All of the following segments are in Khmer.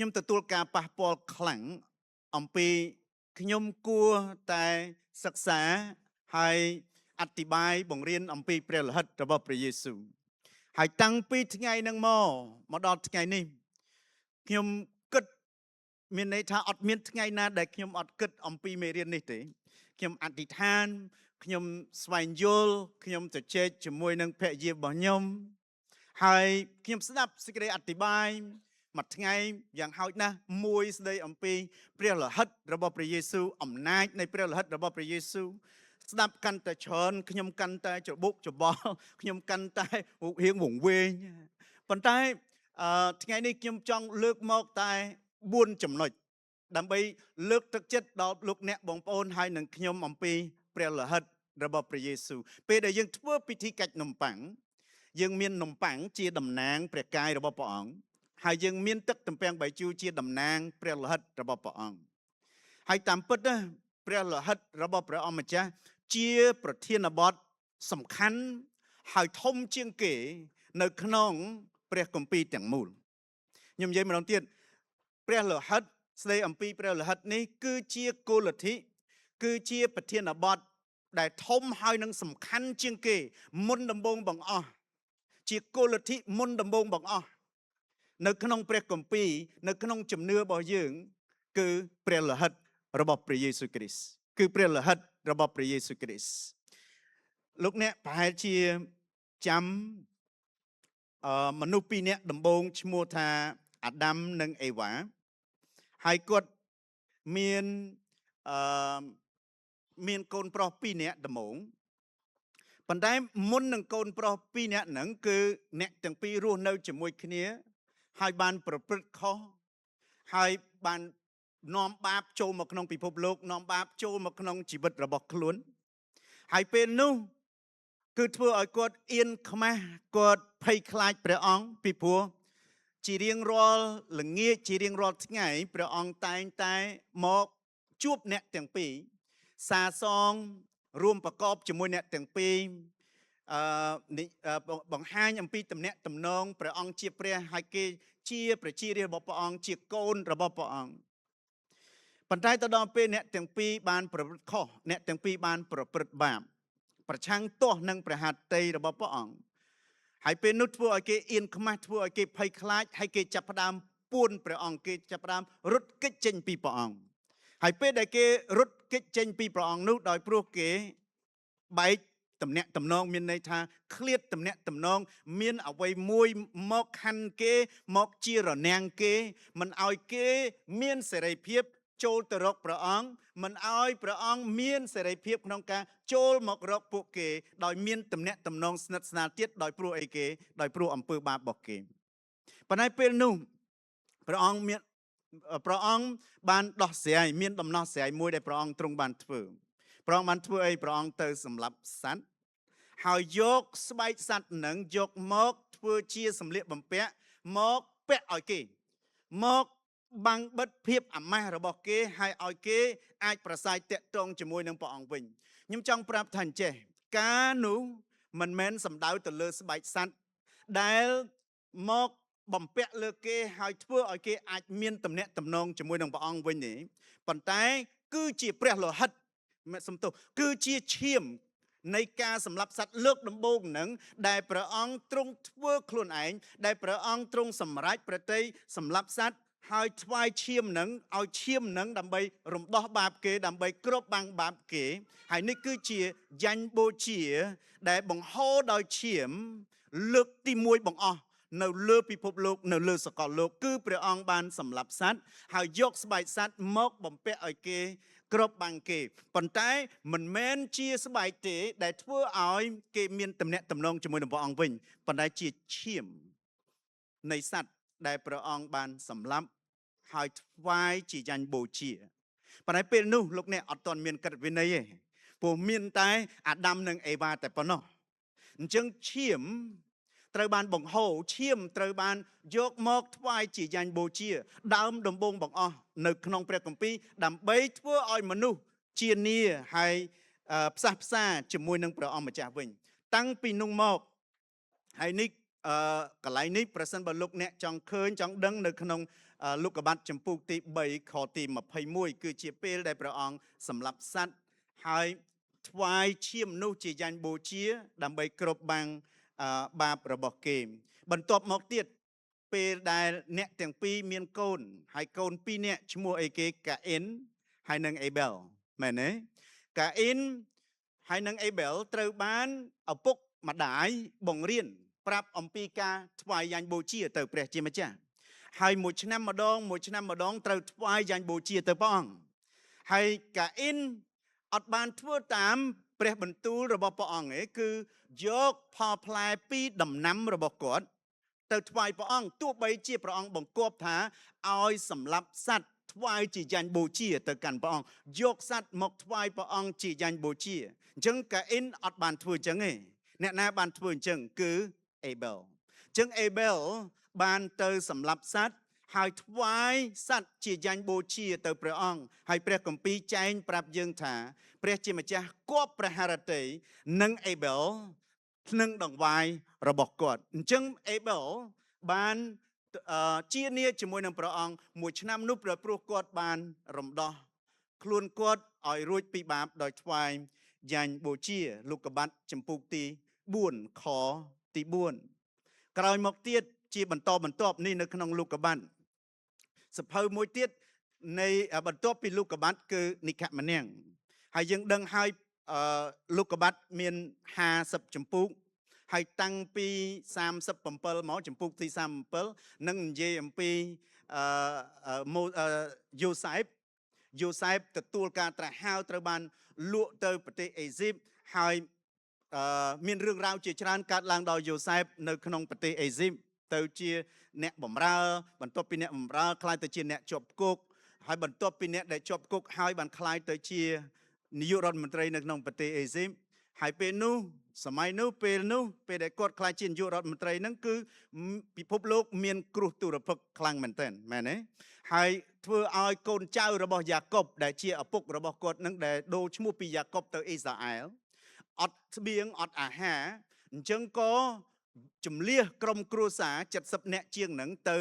ខ្ញុំទទួលការប៉ះពាល់ខ្លាំងអំពីខ្ញុំគួរតែសិក្សាហើយអธิบายបង្រៀនអំពីព្រះលិហិតរបស់ព្រះយេស៊ូវហើយតាំងពីថ្ងៃហ្នឹងមកដល់ថ្ងៃនេះខ្ញុំគិតមានន័យថាអត់មានថ្ងៃណាដែលខ្ញុំអត់គិតអំពីមេរៀននេះទេខ្ញុំអធិដ្ឋានខ្ញុំស្វែងយល់ខ្ញុំជជែកជាមួយនឹងភរិយារបស់ខ្ញុំហើយខ្ញុំស្ដាប់សេចក្តីអธิบายមួយថ្ងៃយ៉ាងហោចណាស់មួយស្ដីអំពីព្រះលិហិតរបស់ព្រះយេស៊ូវអំណាចនៃព្រះលិហិតរបស់ព្រះយេស៊ូវស្ដាប់កាន់តែច្រើនខ្ញុំកាន់តែច្របូកច្របល់ខ្ញុំកាន់តែរៀងវង្វេងប៉ុន្តែថ្ងៃនេះខ្ញុំចង់លើកមកតែ4ចំណុចដើម្បីលើកទឹកចិត្តដល់លោកអ្នកបងប្អូនហើយនឹងខ្ញុំអំពីព្រះលិហិតរបស់ព្រះយេស៊ូវពេលដែលយើងធ្វើពិធីកាច់នំប៉័ងយើងមាននំប៉័ងជាតំណាងព្រះកាយរបស់ព្រះអង្គហើយយើងមានទឹកទំពាំងបាយជូរជាតំណាងព្រះលិហិតរបស់ព្រះអង្គហើយតាមពិតណាព្រះលិហិតរបស់ព្រះអង្គម្ចាស់ជាប្រធានបទសំខាន់ហើយធំជាងគេនៅក្នុងព្រះគម្ពីរទាំងមូលខ្ញុំនិយាយម្ដងទៀតព្រះលិហិតស្ដីអំពីព្រះលិហិតនេះគឺជាគោលលទ្ធិគឺជាប្រធានបទដែលធំហើយនឹងសំខាន់ជាងគេមុនដំបូងបង្អស់ជាគោលលទ្ធិមុនដំបូងបង្អស់នៅក្នុងព្រះគម្ពីរនៅក្នុងជំនឿរបស់យើងគឺព្រះលិហិតរបស់ព្រះយេស៊ូវគ្រីស្ទគឺព្រះលិហិតរបស់ព្រះយេស៊ូវគ្រីស្ទលោកអ្នកប្រហែលជាចាំមនុស្សពីរនាក់ដំបូងឈ្មោះថាអាដាមនិងអេវ៉ាហើយគាត់មានកូនប្រុស2នាក់ដំបូងប៉ុន្តែមុននឹងកូនប្រុស2នាក់ហ្នឹងគឺអ្នកទាំងពីររស់នៅជាមួយគ្នាហើយបានប្រព្រឹត្តខុសហើយបាននាំបាបចូលមកក្នុងពិភពលោកនាំបាបចូលមកក្នុងជីវិតរបស់ខ្លួនហើយពេលនោះគឺធ្វើឲ្យគាត់អៀនខ្មាស់គាត់ភ័យខ្លាចព្រះអង្គពីព្រោះជារៀងរាល់ល្ងាចជារៀងរាល់ថ្ងៃព្រះអង្គតែងតែមកជួបអ្នកទាំងពីរសាសងរួមប្រកបជាមួយអ្នកទាំងពីរបង្ហាញអំពីទំនាក់ទំនងព្រះអង្គជាព្រះហើយគេជាប្រជារាស្ត្ររបស់ព្រះអង្គជាកូនរបស់ព្រះអង្គប៉ុន្តែទៅដល់ពេលអ្នកទាំងពីរបានប្រព្រឹត្តខុសអ្នកទាំងពីរបានប្រព្រឹត្តបាបប្រឆាំងទាស់នឹងព្រះហឫទ័យរបស់ព្រះអង្គហើយពេលនោះធ្វើឲ្យគេអៀនខ្មាស់ធ្វើឲ្យគេភ័យខ្លាចហើយគេចាប់ផ្ដើមពួនព្រះអង្គគេចាប់ផ្ដើមរត់គេចចេញពីព្រះអង្គហើយពេលដែលគេរត់គេចចេញពីព្រះអង្គនោះដោយព្រោះគេបែកទំនាក់ទំនងមានន័យថាឃ្លាតទំនាក់ទំនងមានអ្វីមួយមកខាន់គេមកជារនាំងគេមិនឲ្យគេមានសេរីភាពចូលទៅរកព្រះអង្គមិនឲ្យព្រះអង្គមានសេរីភាពក្នុងការចូលមករកពួកគេដោយមានទំនាក់ទំនងស្និទ្ធស្នាលទៀតដោយព្រោះអីគេដោយព្រោះអំពើបាបរបស់គេប៉ុន្តែពេលនោះព្រះអង្គបានដោះស្រាយមានដំណោះស្រាយមួយដែលព្រះអង្គទ្រង់បានធ្វើព្រះអង្គបានធ្វើអីព្រះអង្គទៅសម្លាប់សត្វហើយយកស្បែកសត្វនឹងយកមកធ្វើជាសម្លៀកបំពាក់មកពាក់ឲ្យគេមកបាំងបិទភាពអាម៉ាស់របស់គេហើយឲ្យគេអាចប្រស័យតាក់ទងជាមួយនឹងព្រះអង្គវិញខ្ញុំចង់ប្រាប់ថាអញ្ចេះការនោះមិនមែនសំដៅទៅលើស្បែកសត្វដែលមកបំពាក់លើគេហើយធ្វើឲ្យគេអាចមានទំនាក់ទំនងជាមួយនឹងព្រះអង្គវិញទេប៉ុន្តែគឺជាព្រះលិហិតសំទោសគឺជាឈាមនៃការសម្លាប់សត្វលើកដំបូងនឹងដែលព្រះអង្គទ្រង់ធ្វើខ្លួនឯងដែលព្រះអង្គទ្រង់សម្រេចប្រតិយសម្លាប់សត្វហើយថ្វាយឈាមនឹងឲ្យឈាមនឹងដើម្បីរំដោះបាបគេដើម្បីគ្របបាំងបាបគេហើយនេះគឺជាយ៉ាញ់បូជាដែលបង្ហូរដោយឈាមលើកទី1បង្អស់នៅលើពិភពលោកនៅលើសកលលោកគឺព្រះអង្គបានសម្លាប់សត្វហើយយកស្បែកសត្វមកបំពាក់ឲ្យគេគ្របបាំងគេប៉ុន្តែមិនមែនជាស្បែកទេដែលធ្វើឲ្យគេមានទំនាក់ទំនងជាមួយនឹងព្រះអង្គវិញប៉ុន្តែជាឈាមនៃសត្វដែលព្រះអង្គបានសម្លាប់ហើយថ្វាយជាយ៉ាញ់បូជាប៉ុន្តែពេលនោះលោកអ្នកអត់ទាន់មានកិត្តវិន័យទេព្រោះមានតែអាដាមនិងអេវ៉ាតែប៉ុណ្ណោះអញ្ចឹងឈាមត្រូវបានបង្ហូរឈាមត្រូវបានយកមកថ្វាយជាយ៉ាញ់បូជាដើមដំបូងបង្អស់នៅក្នុងព្រះគម្ពីរដើម្បីធ្វើឲ្យមនុស្សជានីហើយផ្សះផ្សាជាមួយនឹងព្រះអង្គម្ចាស់វិញតាំងពីនោះមកហើយនេះកន្លែងនេះប្រសិនបើលោកអ្នកចង់ឃើញចង់ដឹងនៅក្នុង លោកកបាត់ចម្ពោះទី3ខទី21គឺជាពេលដែលព្រះអង្គសម្លាប់សត្វហើយថ្វាយឈាមនោះជាយ៉ាញ់បូជាដើម្បីគ្របបាំងបាបរបស់គេបន្ទាប់មកទៀតពេលដែលអ្នកទាំងពីរមានកូនហើយកូន2នាក់ឈ្មោះអីគេកាអ៊ិនហើយនិងអេប៊ែលមែនទេកាអ៊ិនហើយនិងអេប៊ែលត្រូវបានឪពុកម្ដាយបង្រៀនប្រាប់អំពីការថ្វាយយ៉ាញ់បូជាទៅព្រះជាម្ចាស់ហើយមួយឆ្នាំម្ដងត្រូវថ្វាយយ៉ាញ់បូជាទៅព្រះអង្គហើយកាអ៊ិនអត់បានធ្វើតាមព្រះបន្ទូលរបស់ព្រះអង្គឯងគឺយកផលផ្លែពីដំណាំរបស់គាត់ទៅថ្វាយព្រះអង្គទោះបីជាព្រះអង្គបង្គាប់ថាឲ្យសម្លាប់សត្វថ្វាយជាយ៉ាញ់បូជាទៅកាន់ព្រះអង្គយកសត្វមកថ្វាយព្រះអង្គជាយ៉ាញ់បូជាអញ្ចឹងកាអ៊ិនអត់បានធ្វើអញ្ចឹងទេអ្នកណាបានធ្វើអញ្ចឹងគឺអេប៊ែលអញ្ចឹងអេប៊ែលបានទៅសម្លាប់សត្វហើយថ្វាយសត្វជាយ៉ាញ់បូជាទៅព្រះអង្គហើយព្រះគម្ពីរចែងប្រាប់យើងថាព្រះជាម្ចាស់គប់ព្រះハរតីនិងអេប៊ែលនឹងដង្វាយរបស់គាត់អញ្ចឹងអេប៊ែលបានជានីជាមួយនឹងព្រះអង្គមួយឆ្នាំនោះព្រោះគាត់បានរំដោះខ្លួនគាត់ឲ្យរួចពីបាបដោយថ្វាយយ៉ាញ់បូជាលោកកបាត់ចម្ពោះទី4ខទី4ក្រោយមកទៀតជាបន្តបន្ទាប់នេះនៅក្នុងលោកកបាត់សភៅមួយទៀតនៃបន្ទាប់ពីលោកកបាត់គឺនិកមនាងហើយយើងដឹងហើយលោកកបាត់មាន50ចម្ពោះហើយតាំងពី37មកចម្ពោះទី37នឹងនិយាយអំពីយូសែបទទួលការត្រាស់ហៅត្រូវបានលក់ទៅប្រទេសអេស៊ីបហើយមានរឿងរ៉ាវជាច្រើនកើតឡើងដល់យូសែបនៅក្នុងប្រទេសអេស៊ីបទៅជាអ្នកបម្រើបន្ទាប់ពីអ្នកបម្រើខ្លាយទៅជាអ្នកជាប់គុកហើយបន្ទាប់ពីអ្នកដែលជាប់គុកហើយបានខ្លាយទៅជានាយករដ្ឋមន្ត្រីនៅក្នុងប្រទេសអេស៊ីបហើយពេលនោះសម័យនោះពេលដែលគាត់ខ្លាចជានាយករដ្ឋមន្ត្រីហ្នឹងគឺពិភពលោកមានគ្រោះទុរភិក្សខ្លាំងមែនទែនមែនទេហើយធ្វើឲ្យកូនចៅរបស់យ៉ាកុបដែលជាឪពុករបស់គាត់នឹងដែលដូរឈ្មោះពីយ៉ាកុបទៅអ៊ីស្រាអែលអត់ស្បៀងអត់អាហារអញ្ចឹងក៏ជំលះក្រុមគ្រួសារ70នាក់ជាងហ្នឹងទៅ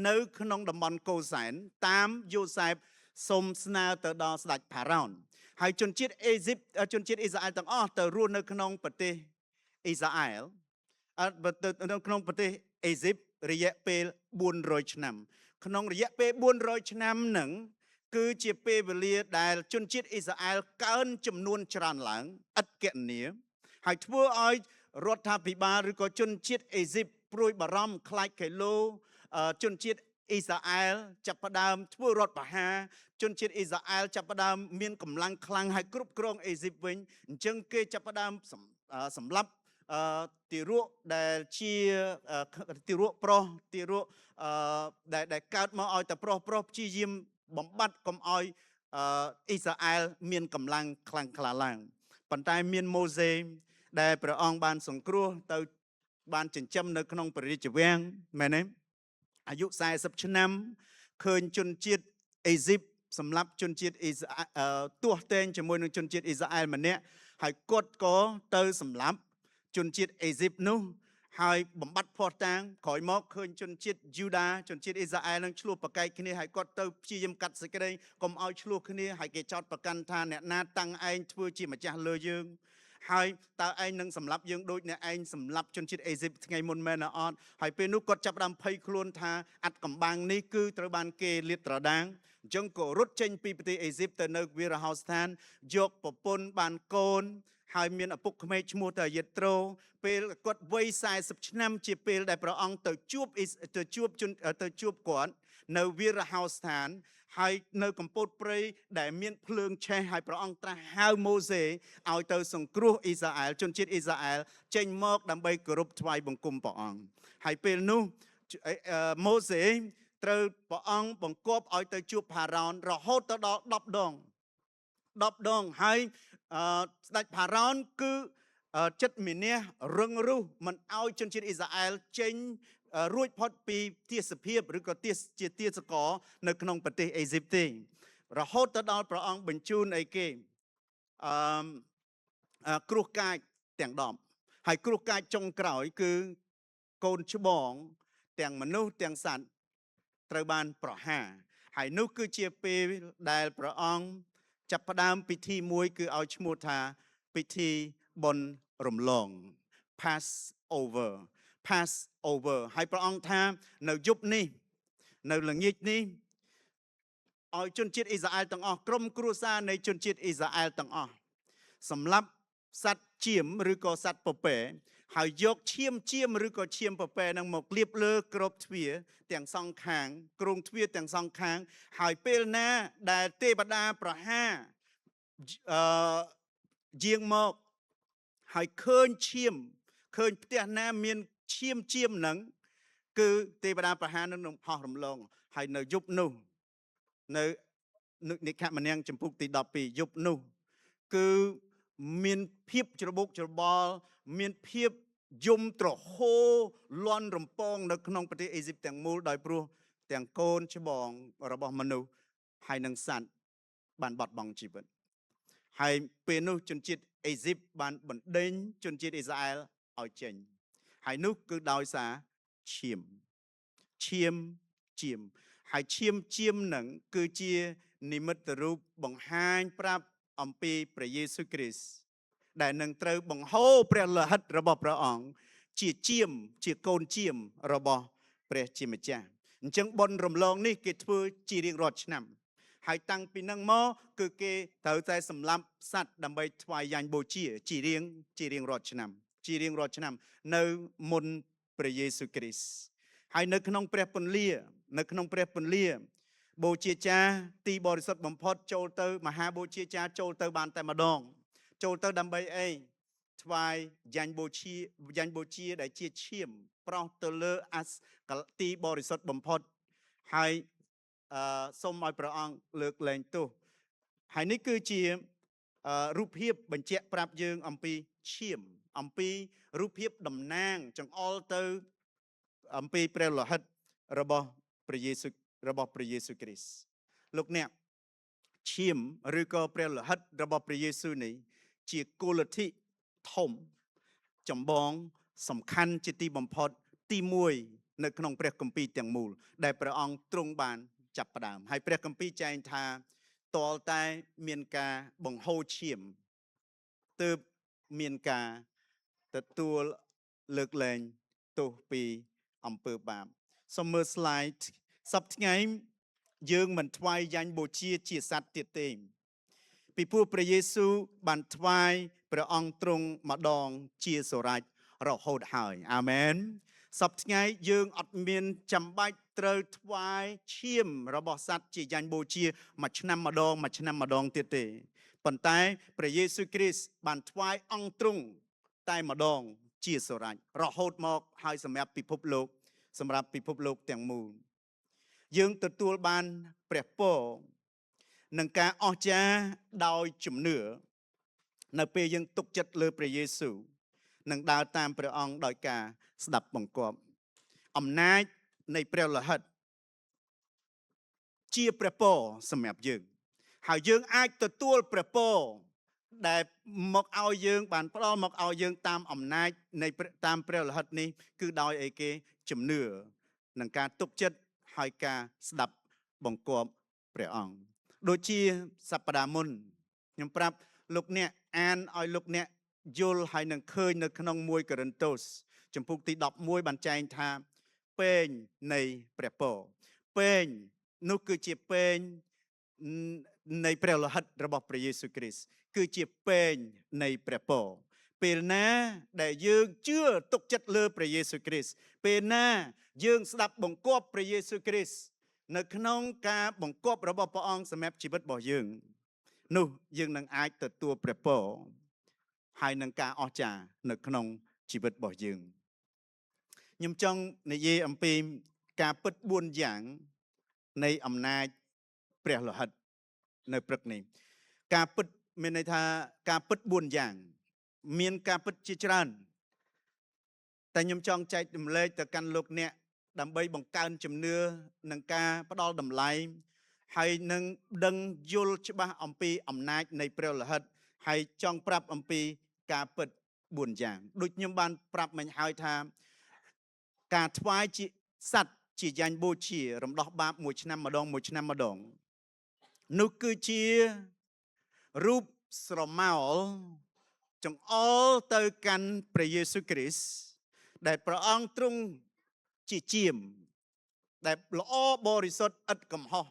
នៅក្នុងតំបន់កូសែនតាមយូសែបសូមស្នើទៅដល់ស្ដេចផារ៉ោនហើយជនជាតិអេស៊ីបជនជាតិអ៊ីស្រាអែលទាំងអស់ទៅរស់នៅក្នុងប្រទេសអ៊ីស្រាអែលនៅក្នុងប្រទេសអេស៊ីបរយៈពេល400ឆ្នាំក្នុងរយៈពេល400ឆ្នាំហ្នឹងគឺជាពេលវេលាដែលជនជាតិអ៊ីស្រាអែលកើនចំនួនច្រើនឡើងឥតគណនាហើយធ្វើឲ្យរដ្ឋាភិបាលឬក៏ជនជាតិអេស៊ីបព្រួយបារម្ភខ្លាចខេឡូជនជាតិអ៊ីស្រាអែលចាប់ផ្ដើមធ្វើរដ្ឋប្រហារជនជាតិអ៊ីស្រាអែលចាប់ផ្ដើមមានកម្លាំងខ្លាំងហើយគ្រប់គ្រងអេស៊ីបវិញអញ្ចឹងគេចាប់ផ្ដើមសម្លាប់ទារកដែលជាទារកប្រុសទារកដែលកើតមកឲ្យតែប្រុសព្យាយាមបំបត្តិកុំឲ្យអ៊ីស្រាអែលមានកម្លាំងខ្លាំងក្លាឡើងប៉ុន្តែមានម៉ូសេដែលព្រះអង្គបានសង្គ្រោះទៅបានចិញ្ចឹមនៅក្នុងព្រះរាជវាំងមែនទេអាយុ40ឆ្នាំឃើញជនជាតិអេស៊ីបសម្រាប់ជនជាតិអ៊ីស្រាអែលទាស់ទែងជាមួយនឹងជនជាតិអ៊ីស្រាអែលម្នាក់ហើយគាត់ក៏ទៅសម្លាប់ជនជាតិអេស៊ីបនោះហើយបំបត្តិភ័ស្តុតាងក្រោយមកឃើញជនជាតិយូដាជនជាតិអ៊ីស្រាអែលនឹងឆ្លោះប្រកែកគ្នាហើយគាត់ទៅព្យាយាមកាត់សេចក្តីកុំឲ្យឆ្លោះគ្នាហើយគេចោទប្រកាន់ថាអ្នកណាតាំងឯងធ្វើជាម្ចាស់លើយើងហើយតើឯងនឹងសម្លាប់យើងដូចអ្នកឯងសម្លាប់ជនជាតិអេស៊ីបថ្ងៃមុនមែនអត់ហើយពេលនោះគាត់ចាប់ផ្ដើមភ័យខ្លួនថាអត្តកំបាំងនេះគឺត្រូវបានគេលាតត្រដាងអញ្ចឹងក៏រត់ចេញពីប្រទេសអេស៊ីបទៅនៅវីរហោស្ថានយកប្រពន្ធបានកូនហើយមានឪពុកក្មេកឈ្មោះតាយេត្រូពេលគាត់វ័យ40ឆ្នាំជាពេលដែលព្រះអង្គទៅជួបគាត់នៅវីរហោស្ថានហើយនៅកម្ពុជាព្រៃដែលមានភ្លើងឆេះហើយព្រះអង្គត្រាស់ហៅម៉ូសេឲ្យទៅសង្គ្រោះអ៊ីស្រាអែលជនជាតិអ៊ីស្រាអែលចេញមកដើម្បីគោរពថ្វាយបង្គំព្រះអង្គហើយពេលនោះម៉ូសេត្រូវព្រះអង្គបង្គាប់ឲ្យទៅជួបផារ៉ោនរហូតទៅដល់10ដងហើយស្ដេចផារ៉ោនគឺចិត្តមានះរឹងរូសមិនឲ្យជនជាតិអ៊ីស្រាអែលចេញរួចផុតពីទាសភាពឬក៏ជាទាសករនៅក្នុងប្រទេសអេស៊ីបទេរហូតទៅដល់ព្រះអង្គបញ្ជូនអីគេគ្រោះកាចទាំង10ហើយគ្រោះកាចចុងក្រោយគឺកូនច្បងទាំងមនុស្សទាំងសត្វ ត្រូវបានប្រហារហើយនោះគឺជាពេលដែលព្រះអង្គចាប់ផ្ដើមពិធីមួយគឺឲ្យឈ្មោះថាពិធីបុណ្យរំលង Passover Passover ហើយព្រះអង្គថានៅយប់នេះនៅល្ងាចនេះឲ្យជនជាតិអ៊ីស្រាអែលទាំងអស់ក្រុមគ្រួសារនៃជនជាតិអ៊ីស្រាអែលទាំងអស់សម្រាប់សត្វជៀមឬក៏សត្វពពែហើយយកឈាមជៀមឬក៏ឈាមពពែនឹងមកលាបលើគ្របទ្វារទាំងសងខាងគ្រោងទ្វារទាំងសងខាងហើយពេលណាដែលទេវតាប្រហារយាងមកហើយឃើញឈាមឃើញផ្ទះណាមានឈាមជៀមហ្នឹងគឺទេវតាប្រហារនឹងហោះរំលងហើយនៅយប់នោះនៅនិខមនាងចំពុកទី12យប់នោះគឺមានភាពច្របូកច្របល់មានភាពយំទ្រហោលន់រំពងនៅក្នុងប្រទេសអេស៊ីបទាំងមូលដោយព្រោះទាំងកូនច្បងរបស់មនុស្សហើយនិងសត្វបានបាត់បង់ជីវិតហើយពេលនោះជនជាតិអេស៊ីបបានបណ្ដេញជនជាតិអ៊ីស្រាអែលឲ្យចេញហើយនោះគឺដោយសារឈាមហើយឈាមជៀមនឹងគឺជានិមិត្តរូបបង្ហាញប្រាប់អំពីព្រះយេស៊ូវគ្រីស្ទដែលនឹងត្រូវបង្ហូរព្រះលោហិតរបស់ព្រះអង្គជាកូនជៀមរបស់ព្រះជាម្ចាស់អញ្ចឹងបុណ្យរំលងនេះគេធ្វើជារៀងរាល់ឆ្នាំហើយតាំងពីនឹងមកគឺគេត្រូវតែសម្លាប់សត្វដើម្បីថ្វាយយ៉ាញ់បូជារៀងរាល់ឆ្នាំនៅមុនព្រះយេស៊ូវគ្រីស្ទហើយនៅក្នុងព្រះពន្លាបូជាចារទីបរិសុទ្ធបំផុតចូលទៅមហាបូជាចារចូលទៅបានតែម្ដងចូលទៅដើម្បីអីថ្វាយយ៉ាញ់បូជាដែលជាឈាមប្រោះទៅលើទីបរិសុទ្ធបំផុតហើយសូមឲ្យព្រះអង្គលើកលែងទោសហើយនេះគឺជារូបភាពបញ្ជាក់ប្រាប់យើងអំពីឈាមអំពីរូបភាពតំណាងចង្អុលទៅអំពីព្រះលោហិតរបស់ព្រះយេស៊ូវគ្រីស្ទលោកអ្នកឈាមឬក៏ព្រះលោហិតរបស់ព្រះយេស៊ូវនេះជាគោលលទ្ធិធំចម្បងសំខាន់ជាទីបំផុតទី1នៅក្នុងព្រះគម្ពីរទាំងមូលដែលព្រះអង្គទ្រង់បានចាប់ផ្ដើមហើយព្រះគម្ពីរចែងថាតលតែមានការបង្ហូរឈាមទើបមានការទទួលលើកលែងទោសពីអំពើបាបសូមមើល slide សប្តាហ៍ថ្ងៃយើងមិនថ្វាយយ៉ាញ់បូជាសត្វទៀតទេពីព្រោះព្រះយេស៊ូវបានថ្វាយព្រះអង្គទ្រង់ម្ដងជាសូរ៉ាច់រហូតហើយអាមែនសប្តាហ៍ថ្ងៃយើងអត់មានចាំបាច់ត្រូវថ្វាយឈាមរបស់សត្វជាយ៉ាញ់បូជាមួយឆ្នាំម្ដងទៀតទេប៉ុន្តែព្រះយេស៊ូវគ្រីស្ទបានថ្វាយអង្គទ្រង់តែម្ដងជាសូរ៉ាច់រហូតមកហើយសម្រាប់ពិភពលោកទាំងមូលយើងទទួលបានព្រះពរនឹងការអស្ចារ្យដោយជំនឿនៅពេលយើងទុកចិត្តលើព្រះយេស៊ូវនិងដើរតាមព្រះអង្គដោយការស្ដាប់បង្គាប់អំណាចនៃព្រះលោហិតជាព្រះពរសម្រាប់យើងហើយយើងអាចទទួលព្រះពរដែលមកឲ្យយើងបានផ្ដល់មកឲ្យយើងតាមអំណាចនៃតាមព្រះលោហិតនេះគឺដោយអីគេជំនឿនិងការទុកចិត្តហើយការស្ដាប់បង្គាប់ព្រះអង្គដូចជាសប្តាហ៍មុនខ្ញុំប្រាប់លោកអ្នកអានឲ្យលោកអ្នកយល់ហើយនឹងឃើញនៅក្នុង1កូរិនតូសចំពុកទី11បានចែងថាពែងនៃព្រះពរពែងនោះគឺជាពែងនៃព្រះលោហិតរបស់ព្រះយេស៊ូវគ្រីស្ទគឺជាពែងនៃព្រះពរពេលណាដែលយើងជឿទុកចិត្តលើព្រះយេស៊ូវគ្រីស្ទពេលណាយើងស្ដាប់បង្គាប់ព្រះយេស៊ូវគ្រីស្ទនៅក្នុងការបង្គាប់របស់ព្រះអង្គសម្រាប់ជីវិតរបស់យើងនោះយើងនឹងអាចទទួលព្រះពរហើយនឹងការអស្ចារ្យនៅក្នុងជីវិតរបស់យើងខ្ញុំចង់និយាយអំពីការពិត4យ៉ាងនៃអំណាចព្រះលោហិតនៅព្រឹកនេះការពិតមានន័យថាការពិត4យ៉ាងមានការពិតជាច្រើនតែខ្ញុំចង់ចែករំលែកទៅកាន់លោកអ្នកដើម្បីបង្កើនជំនឿនិងការផ្ដល់តម្លៃហើយនឹងដឹងយល់ច្បាស់អំពីអំណាចនៃព្រះលោហិតហើយចង់ប្រាប់អំពីការពិត4យ៉ាងដូចខ្ញុំបានប្រាប់មិញហើយថាការថ្វាយជាសត្វ ជាយ៉ាញ់បូជារំដោះបាបមួយឆ្នាំម្ដងនោះគឺជារូបស្រមោលចង្អុលទៅកាន់ព្រះយេស៊ូវគ្រីស្ទដែលព្រះអង្គទ្រង់ជាជាមដែលល្អបរិសុទ្ធឥតកំហុស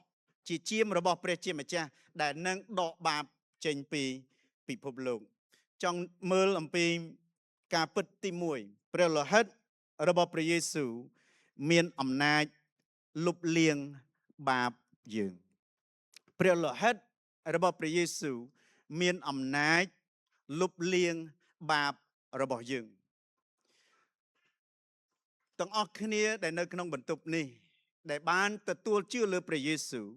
ជាជាមរបស់ព្រះជាម្ចាស់ដែលនឹងដកបាបចេញពីពិភពលោកចង់មើលអំពីការពិតទី1ព្រះលោហិតរបស់ព្រះយេស៊ូវមានអំណាចលុបលាងបាបយើងព្រះលោហិតរបស់ព្រះយេស៊ូវមានអំណាចលុបលាងបាបរបស់យើងទាំងអស់គ្នាដែលនៅក្នុងបន្ទប់នេះដែលបានទទួលជឿលើព្រះយេស៊ូវ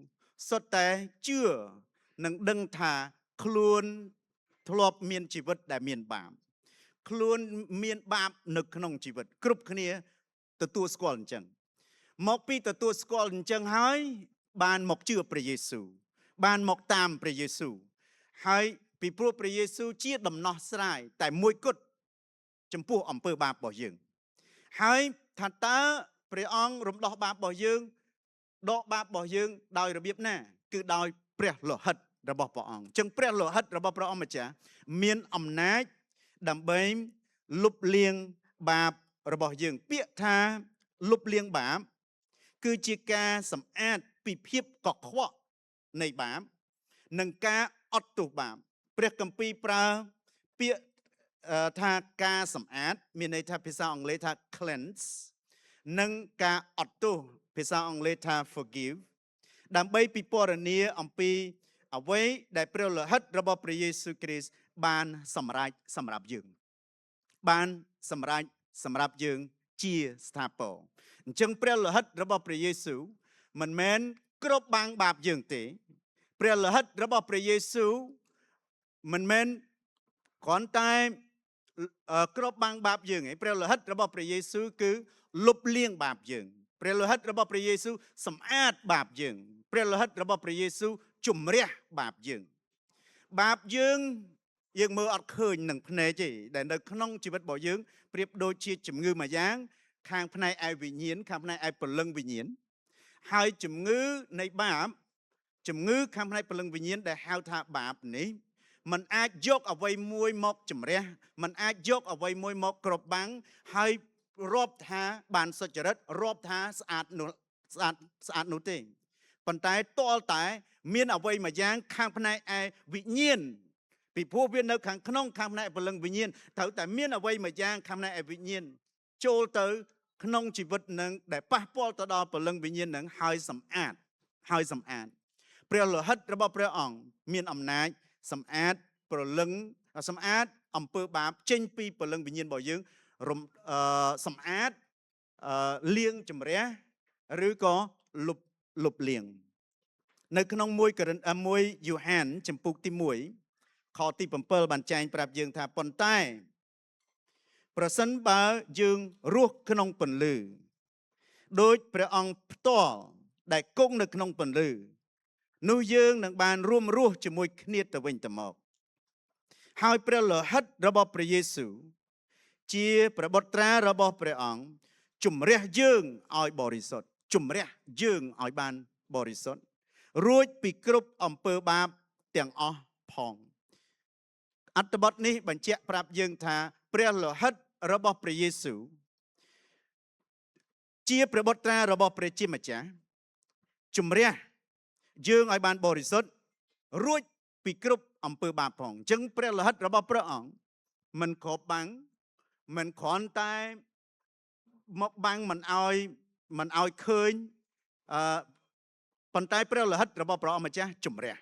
សុទ្ធតែជឿនិងដឹងថាខ្លួនធ្លាប់មានជីវិតដែលមានបាបខ្លួនមានបាបនៅក្នុងជីវិតគ្រប់គ្នាទទួលស្គាល់អញ្ចឹងមកពីទទួលស្គាល់អញ្ចឹងហើយបានមកជឿព្រះយេស៊ូវបានមកតាមព្រះយេស៊ូវហើយពីព្រោះព្រះយេស៊ូវជាដំណោះស្រាយតែមួយគត់ចំពោះអំពើបាបរបស់យើងហើយថាតើព្រះអង្គរំដោះបាបរបស់យើងដកបាបរបស់យើងដោយរបៀបណាគឺដោយព្រះលោហិតរបស់ព្រះអង្គអញ្ចឹងព្រះលោហិតរបស់ព្រះអង្គម្ចាស់មានអំណាចដើម្បីលុបលាងបាបរបស់យើងពាក្យថាលុបលាងបាបគឺជាការសម្អាតពីភាពកខ្វក់នៃបាបនិងការអត់ទោសបាបព្រះគម្ពីរប្រើពាក្យថាការសម្អាតមានន័យថាភាសាអង់គ្លេសថា cleanse និងការអត់ទោសភាសាអង់គ្លេសថា forgive ដើម្បីពិពណ៌នាអំពីអ្វីដែលព្រះលោហិតរបស់ព្រះយេស៊ូវគ្រីស្ទបានសម្រេចសម្រាប់យើងបានសម្រេចសម្រាប់យើងជាស្ថាពរអញ្ចឹងព្រះលោហិតរបស់ព្រះយេស៊ូវមិនមែនគ្របបាំងបាបយើងទេព្រះលោហិតរបស់ព្រះយេស៊ូវមិនមែនគ្រាន់តែគ្របបាំងបាបយើងឯងព្រះលោហិតរបស់ព្រះយេស៊ូវគឺលុបលាងបាបយើងព្រះលោហិតរបស់ព្រះយេស៊ូវសម្អាតបាបយើងព្រះលោហិតរបស់ព្រះយេស៊ូវជំរះបាបយើងមើលអត់ឃើញនឹងភ្នែកទេដែលនៅក្នុងជីវិតរបស់យើងប្រៀបដូចជាជំងឺមួយយ៉ាងខាងផ្នែកឯវិញ្ញាណខាងផ្នែកឯព្រលឹងវិញ្ញាណហើយជំងឺនៃបាបជំងឺខាងផ្នែកព្រលឹងវិញ្ញាណដែលហៅថាបាបនេះมันអាចយកអ្វីមួយមកជំរះมันអាចយកអ្វីមួយមកគ្របបាំងហើយរាប់ថាបានសុចរិតរាប់ថាស្អាតនោះទេប៉ុន្តែទាល់តែមានអ្វីមួយយ៉ាងខាងផ្នែកឯវិញ្ញាណពីព្រោះវានៅខាងក្នុងខាងផ្នែកព្រលឹងវិញ្ញាណត្រូវតែមានអ្វីមួយយ៉ាងខាងផ្នែកឯវិញ្ញាណចូលទៅក្នុងជីវិតនឹងដែលប៉ះពាល់ទៅដល់ព្រលឹងវិញ្ញាណនឹងហើយសម្អាតព្រះលោហិតរបស់ព្រះអង្គមានអំណាចសម្អាតព្រលឹងសម្អាតអំពើបាបចេញពីព្រលឹងវិញ្ញាណរបស់យើងសម្អាតលាងជំរះឬក៏លុបលាងនៅក្នុង1យូហានចំពុកទី1ខទី7បានចែងប្រាប់យើងថាប៉ុន្តែប្រសិនបើយើងរស់ក្នុងពន្លឺដោយព្រះអង្គផ្ទាល់ដែលគង់នៅក្នុងពន្លឺនោះយើងនឹងបានរួមរស់ជាមួយគ្នាទៅវិញទៅមកហើយព្រះលោហិតរបស់ព្រះយេស៊ូវជាព្រះបុត្រារបស់ព្រះអង្គជំរះយើងឲ្យបរិសុទ្ធជំរះយើងឲ្យបានបរិសុទ្ធរួចពីគ្រប់អំពើបាបទាំងអស់ផងអត្ថបទនេះបញ្ជាក់ប្រាប់យើងថាព្រះលោហិតរបស់ព្រះយេស៊ូវជាព្រះបុត្រារបស់ព្រះជាម្ចាស់ជំរះយើងឲ្យបានបរិសុទ្ធរួចពីគ្រប់អំពើបាបផងអញ្ចឹងព្រះលោហិតរបស់ព្រះអង្គមិនគ្របបាំងមិនគ្រាន់តែមកបាំងមិនឲ្យឃើញប៉ុន្តែព្រះលោហិតរបស់ព្រះអង្គម្ចាស់ជំរះ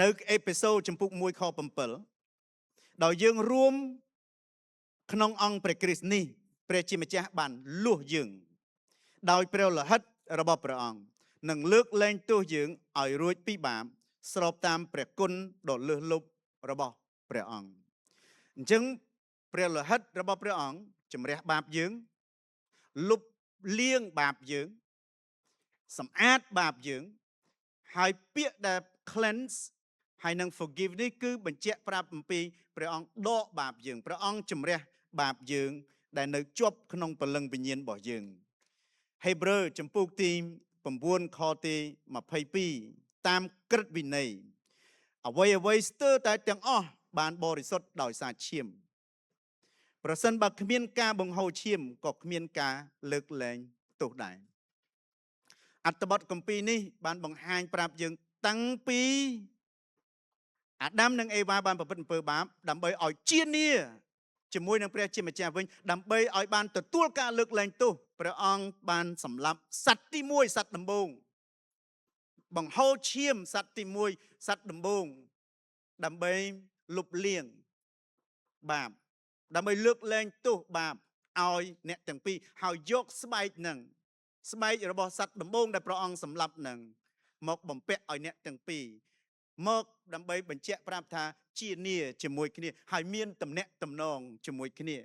នៅអេពីសូតចំពុក1ខ7ដោយយើងរួមក្នុងអង្គព្រះគ្រីស្ទនេះព្រះជាម្ចាស់បានលួសយើងដោយព្រះលោហិតរបស់ព្រះអង្គនឹងលើកលែងទោសយើងឲ្យរួចពីបាបស្របតាមព្រះគុណដ៏លើសលប់របស់ព្រះអង្គអញ្ចឹងព្រះលោហិតរបស់ព្រះអង្គជំរះបាបយើងលុបលាងបាបយើងសម្អាតបាបយើងហើយពាក្យដែល cleanse ហើយនឹង forgive នេះគឺបញ្ជាក់ប្រាប់អំពីព្រះអង្គដកបាបយើងព្រះអង្គជំរះបាបយើងដែលនៅជាប់ក្នុងព្រលឹងវិញ្ញាណរបស់យើង Hebrew ចំពោះទី9ខទី22តាមក្រឹតវិន័យអ្វីស្ទើរតែទាំងអស់បានបរិសុទ្ធដោយសារឈាមប្រសិនបើគ្មានការបង្ហូរឈាមក៏គ្មានការលើកលែងទោសដែរអត្ថបទគម្ពីរនេះបានបង្ហាញប្រាប់យើងតាំងពីអាដាមនិងអេវ៉ាបានប្រព្រឹត្តអំពើបាបដើម្បីឲ្យជានាជាមួយនឹងព្រះជាម្ចាស់វិញដើម្បីឲ្យបានទទួលការលើកលែងទោសព្រះអង្គបានសម្លាប់សត្វទី1សត្វដំបូងបង្ហូរឈាមសត្វទី1សត្វដំបូងដើម្បីលុបលាងបាបដើម្បីលើកលែងទោសបាបឲ្យអ្នកទាំងពីរហើយយកស្បែករបស់សត្វដំបូងដែលព្រះអង្គសម្លាប់នឹងមកបំពាក់ឲ្យអ្នកទាំងពីរមកដើម្បីបញ្ជាក់ប្រាប់ថាជានាជាមួយគ្នាហើយមានទំនាក់ទំនងជាមួយគ្នា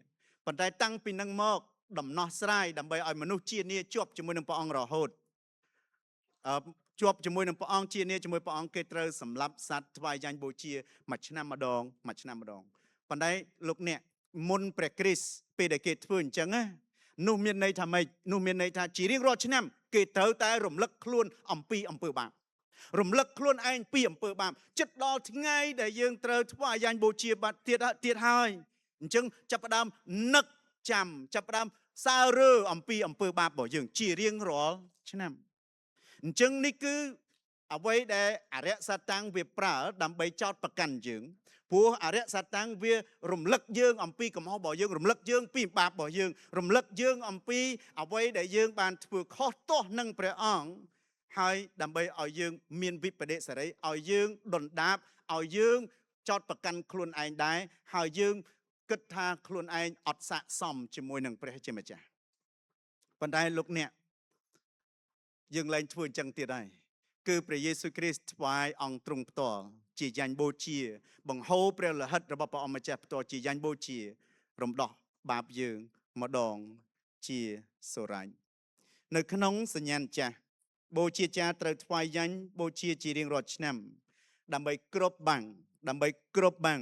ប៉ុន្តែតាំងពីនឹងមកដំណោះស្រាយដើម្បីឲ្យមនុស្សជានាជាប់ជាមួយនឹងព្រះអង្គរហូតជាប់ជាមួយនឹងព្រះអង្គជានាជាមួយព្រះអង្គគេត្រូវសម្លាប់សត្វថ្វាយយ៉ាញ់បូជាមួយឆ្នាំម្ដងប៉ុន្តែលោកអ្នកមុនព្រះគ្រីស្ទពេលដែលគេធ្វើអញ្ចឹងណានោះមានន័យថាម៉េចនោះមានន័យថាជារៀងរាល់ឆ្នាំគេត្រូវតែរំលឹកខ្លួនអំពីអំពើបាបរំលឹកខ្លួនឯងពីអំពើបាបចិត្តដល់ថ្ងៃដែលយើងត្រូវថ្វាយយ៉ាញ់បូជាបាត់ទៀតហើយអញ្ចឹងចាប់ផ្ដើមនឹកចាំចាប់ផ្ដើមសើរើអំពីអំពើបាបរបស់យើងជារៀងរាល់ឆ្នាំអញ្ចឹងនេះគឺអ្វីដែលអរិយសត្តាំងវាប្រើដើម្បីចោទប្រកាន់យើងព្រោះអរិយសត្តាំងវារំលឹកយើងអំពីកំហុសរបស់យើងរំលឹកយើងពីបាបរបស់យើងរំលឹកយើងអំពីអ្វីដែលយើងបានធ្វើខុសទាស់នឹងព្រះអង្គហើយដើម្បីឲ្យយើងមានវិបដិសារីឲ្យយើងដុនដាបឲ្យយើងចោទប្រកាន់ខ្លួនឯងដែរហើយយើងគិតថាខ្លួនឯងអត់ស័ក្តិសមជាមួយនឹងព្រះជាម្ចាស់ប៉ុន្តែលោកអ្នកយើងលែងធ្វើអញ្ចឹងទៀតហើយគឺព្រះយេស៊ូវគ្រីស្ទថ្វាយអង្គទ្រង់ផ្ទាល់ជាយ៉ាញ់បូជាបង្ហូរព្រះលិហិតរបស់ព្រះអង្គម្ចាស់ផ្ទាល់ជាយ៉ាញ់បូជារំដោះបាបយើងម្ដងជាសូរ៉ាញ់នៅក្នុងសញ្ញាណចាស់បូជាចារត្រូវថ្វាយយ៉ាញ់បូជាជារៀងរាល់ឆ្នាំដើម្បីគ្របបាំង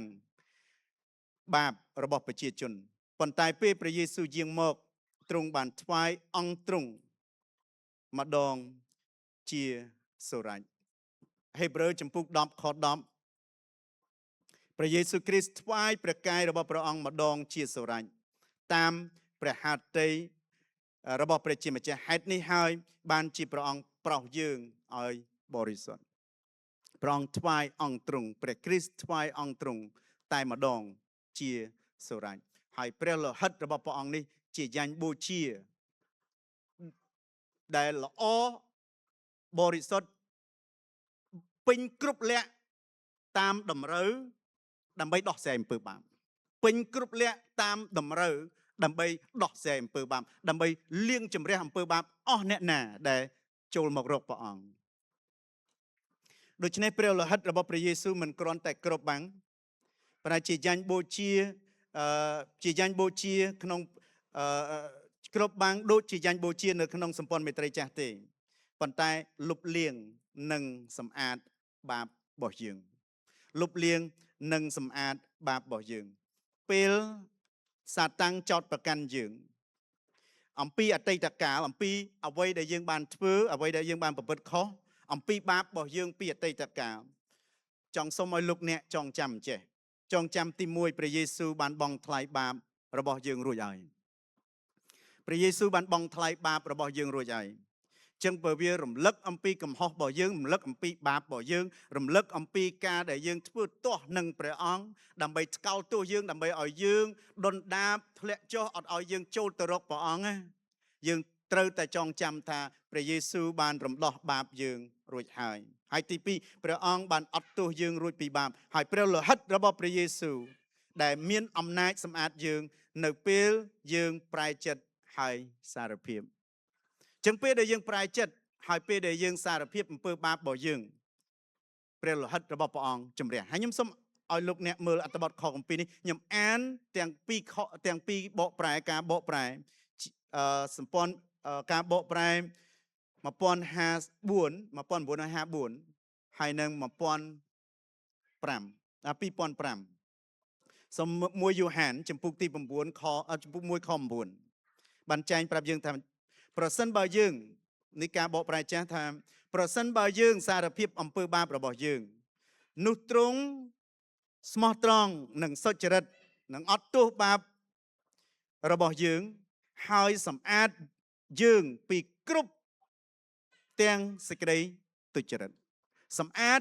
បាបរបស់ប្រជាជនប៉ុន្តែពេលព្រះយេស៊ូវយាងមកទ្រង់បានថ្វាយអង្គទ្រង់ម្ដងជាសូរ៉ាញ់ហេព្រើរចំពុក10ខ10ព្រះយេស៊ូវគ្រីស្ទថ្វាយព្រះកាយរបស់ព្រះអង្គម្ដងជាសូរ៉ាញ់តាមព្រះហឫទ័យរបស់ព្រះជាម្ចាស់ហេតុនេះហើយបានជាព្រះអង្គប្រោសយើងឲ្យបរិសុទ្ធព្រះអង្គថ្វាយអង្គទ្រង់ព្រះគ្រីស្ទថ្វាយអង្គទ្រង់តែម្ដងជាសូរ៉ាញ់ហើយព្រះលោហិតរបស់ព្រះអង្គនេះជាយ៉ាញ់បូជាដែលល្អបរិសុទ្ធពេញគ្រប់លក្ខតាមតម្រូវដើម្បីដោះស្រាយអំពើបាបពេញគ្រប់លក្ខតាមតម្រូវដើម្បីដោះស្រាយអំពើបាបដើម្បីលាងជម្រះអំពើបាបអស់អ្នកណាដែលចូលមករកព្រះអង្គដូច្នេះព្រះលោហិតរបស់ព្រះយេស៊ូវមិនគ្រាន់តែគ្របបាំងប៉ុន្តែជាយ៉ាញ់បូជាក្នុងគ្របបាំងដូចជាយ៉ាញ់បូជានៅក្នុងសម្ព័ន្ធមេត្រីចាស់ទេប៉ុន្តែលុបលាងនិងសម្អាតបាបរបស់យើងលុបលាងនិងសម្អាតបាបរបស់យើងពេលសាតាំងចោទប្រកាន់យើងអំពីអតីតកាលអំពីអ្វីដែលយើងបានធ្វើអ្វីដែលយើងបានប្រព្រឹត្តខុសអំពីបាបរបស់យើងពីអតីតកាលចង់សូមឲ្យលោកអ្នកចងចាំចេះចងចាំទី1ព្រះយេស៊ូវបានបង់ថ្លៃបាបរបស់យើងរួចហើយព្រះយេស៊ូវបានបង់ថ្លៃបាបរបស់យើងរួចហើយចឹងបើវារំលឹកអំពីកំហុសរបស់យើងរំលឹកអំពីបាបរបស់យើងរំលឹកអំពីការដែលយើងធ្វើទាស់នឹងព្រះអង្គដើម្បីថ្កោលទោសយើងដើម្បីឲ្យយើងដុនដាបធ្លាក់ចុះអត់ឲ្យយើងចូលទៅរកព្រះអង្គណាយើងត្រូវតែចងចាំថាព្រះយេស៊ូវបានរំដោះបាបយើងរួចហើយទី2ព្រះអង្គបានអត់ទោសយើងរួចពីបាបហើយព្រះលោហិតរបស់ព្រះយេស៊ូវដែលមានអំណាចសម្អាតយើងនៅពេលយើងប្រែចិត្តហើយសារភាពចឹងពេលដែលយើងប្រែចិត្តហើយពេលដែលយើងសារភាពអំពើបាបរបស់យើងព្រះលោហិតរបស់ព្រះអង្គជំរះហើយខ្ញុំសូមឲ្យលោកអ្នកមើលអត្ថបទខគម្ពីរនេះខ្ញុំអានទាំងពីរបកប្រែការបកប្រែសម្ព័ន្ធការបកប្រែ1954ហើយនឹង2005សូម1យូហានចំពុកទី9ខចំពុក1ខ9បានចែងប្រាប់យើងថា ប្រសិនបើយើងនៃការបកប្រែចាស់ថាប្រសិនបើយើងសារភាពអំពើបាបរបស់យើងនោះទ្រង់ស្មោះត្រង់និងសុចរិតនិងអត់ទោសបាបរបស់យើងហើយសម្អាតយើងពីគ្រប់ទាំងសេចក្តីទុច្ចរិតសម្អាត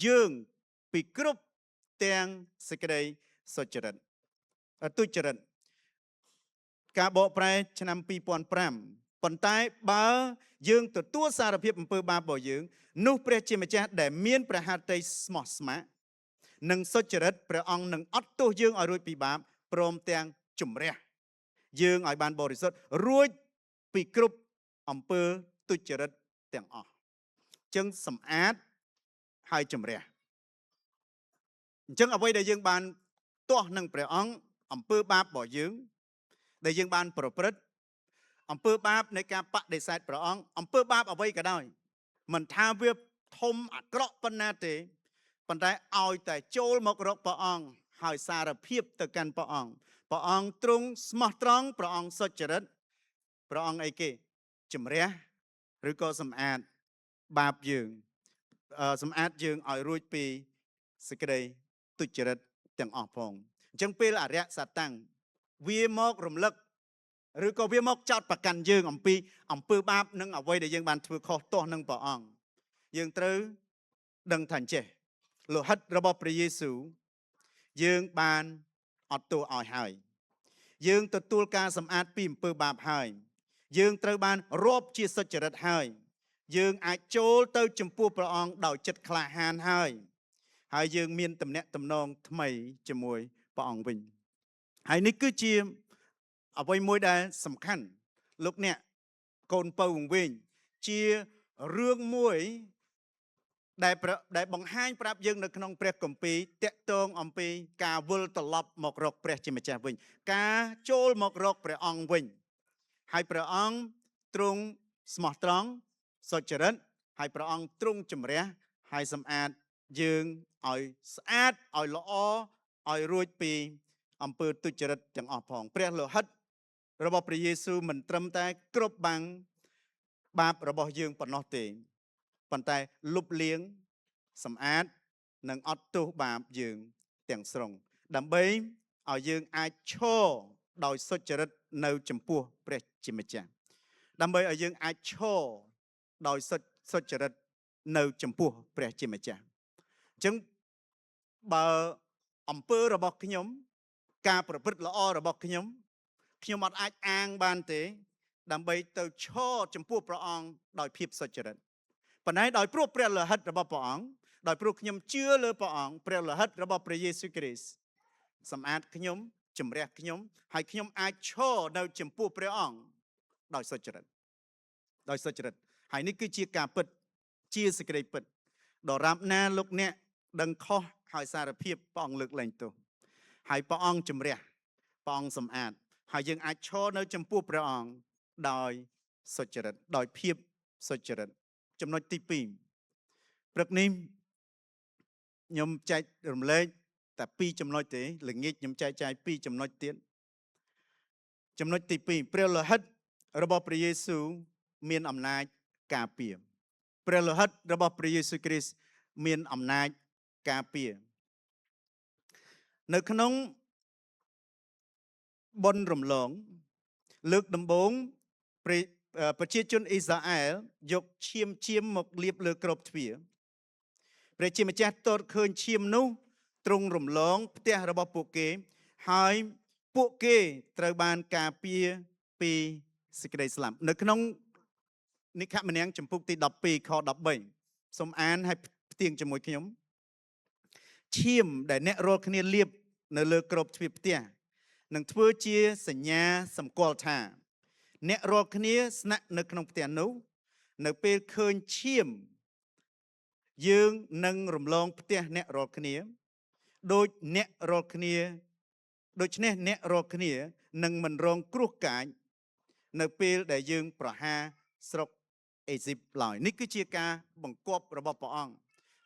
យើងពីគ្រប់ទាំងសេចក្តីសុចរិតទុច្ចរិតការបកប្រែឆ្នាំ2005ប៉ុន្តែបើយើងទទួលសារភាពអំពើបាបរបស់យើងនោះព្រះជាម្ចាស់ដែលមានព្រះハត្តីស្មោះស្ម័គ្រនិងសុចរិតព្រះអង្គនឹងអត់ទោសយើងឲ្យរួចពីបាបព្រមទាំងជំរះយើងឲ្យបានបរិសុទ្ធរួចពីគ្រប់អំពើទុច្ចរិតទាំងអស់ចឹងសម្អាតហើយជំរះអញ្ចឹងអ្វីដែលយើងបានទាស់នឹងព្រះអង្គអំពើបាបរបស់យើងដែលយើងបានប្រព្រឹត្តអំពើបាបនៃការបដិសេធព្រះអង្គអំពើបាបអ្វីក៏ដោយមិនថាវាធំអាក្រក់ប៉ុណ្ណាទេប៉ុន្តែឲ្យតែចូលមករកព្រះអង្គហើយសារភាពទៅកាន់ព្រះអង្គព្រះអង្គទ្រង់ស្មោះត្រង់ព្រះអង្គសុចរិតព្រះអង្គអីគេជំរះឬក៏សម្អាតបាបយើងសម្អាតយើងឲ្យរួចពីសេចក្តីទុច្ចរិតទាំងអស់ផងអញ្ចឹងពេលអរិយសតាំងវាមករំលឹកឬក៏វាមកចោទប្រកាន់យើងអំពីអំពើបាបនិងអ្វីដែលយើងបានធ្វើខុសទាស់នឹងព្រះអង្គយើងត្រូវដឹងថាអញ្ចេះលោហិតរបស់ព្រះយេស៊ូវយើងបានអត់ទោសឲ្យហើយយើងទទួលការសម្អាតពីអំពើបាបហើយយើងត្រូវបានរាប់ជាសុចរិតហើយយើងអាចចូលទៅចំពោះព្រះអង្គដោយចិត្តក្លាហានហើយយើងមានទំនាក់ទំនងថ្មីជាមួយព្រះអង្គវិញហើយនេះគឺជាអ្វីមួយដែលសំខាន់លោកអ្នកកូនពៅវង្វេងជារឿងមួយដែលបង្ហាញប្រាប់យើងនៅក្នុងព្រះគម្ពីរតាក់ទងអំពីការវិលត្រឡប់មករកព្រះជាម្ចាស់វិញការចូលមករកព្រះអង្គវិញហើយព្រះអង្គទ្រង់ស្មោះត្រង់សុចរិតហើយព្រះអង្គទ្រង់ជំរះហើយសម្អាតយើងឲ្យស្អាតឲ្យល្អឲ្យរួចពីអំពើទុច្ចរិតទាំងអស់ផងព្រះលោហិតរបស់ព្រះយេស៊ូវមិនត្រឹមតែគ្រប់បាំងបាបរបស់យើងប៉ុណ្ណោះទេប៉ុន្តែលុបលាងសម្អាតនិងអត់ទោសបាបយើងទាំងស្រុងដើម្បីឲ្យយើងអាចឈរដោយសុចរិតនៅចំពោះព្រះជាម្ចាស់ដើម្បីឲ្យយើងអាចឈរដោយសុចរិតនៅចំពោះព្រះជាម្ចាស់អញ្ចឹងបើអំពើរបស់ខ្ញុំការប្រព្រឹត្តល្អរបស់ខ្ញុំអត់អាចអាងបានទេដើម្បីទៅឈរចំពោះព្រះអង្គដោយភាពសុចរិតប៉ុន្តែដោយព្រោះព្រះលោហិតរបស់ព្រះអង្គដោយព្រោះខ្ញុំជឿលើព្រះអង្គព្រះលោហិតរបស់ព្រះយេស៊ូវគ្រីស្ទសម្អាតខ្ញុំជំរះខ្ញុំហើយខ្ញុំអាចឈរនៅចំពោះព្រះអង្គដោយសុចរិតហើយនេះគឺជាការពិតជាសេចក្តីពិតដរាបណាលោកអ្នកដឹងខុសហើយសារភាពព្រះអង្គលើកលែងទោសហើយព្រះអង្គជំរះព្រះអង្គសម្អាតហើយយើងអាចឈរនៅចំពោះព្រះអង្គដោយសុចរិតដោយភាពសុចរិតចំណុចទី2ព្រឹកនេះខ្ញុំចែករំលែកតែ2ចំណុចទេល្ងាចខ្ញុំចែកចាយ2ចំណុចទៀតចំណុចទី2ព្រះលោហិតរបស់ព្រះយេស៊ូវមានអំណាចការពារព្រះលោហិតរបស់ព្រះយេស៊ូវគ្រីស្ទមានអំណាចការពារនៅក្នុងបុណ្យរំលងលើកដំបូងប្រជាជនអ៊ីស្រាអែលយកឈាមមកលាបលើគ្រាប់ទ្វារព្រះជាម្ចាស់ទតឃើញឈាមនោះទ្រង់រំលងផ្ទះរបស់ពួកគេហើយពួកគេត្រូវបានការពារពីសេចក្តីស្លាប់នៅក្នុងនិខមនាងចំពុកទី12ខ13សូមអានឲ្យផ្ទៀងជាមួយខ្ញុំឈាមដែលអ្នករាល់គ្នាលាបនៅលើគ្រាប់ទ្វារផ្ទះនឹងធ្វើជាសញ្ញាសម្គាល់ថាអ្នករាល់គ្នាស្នាក់នៅក្នុងផ្ទះនោះនៅពេលឃើញឈាមយើងនឹងរំលងផ្ទះអ្នករាល់គ្នាដូចអ្នករាល់គ្នាដូច្នេះអ្នករាល់គ្នានឹងមិនរងគ្រោះកាចនៅពេលដែលយើងប្រហារស្រុកអេស៊ីបឡើយនេះគឺជាការបង្គាប់របស់ព្រះអង្គ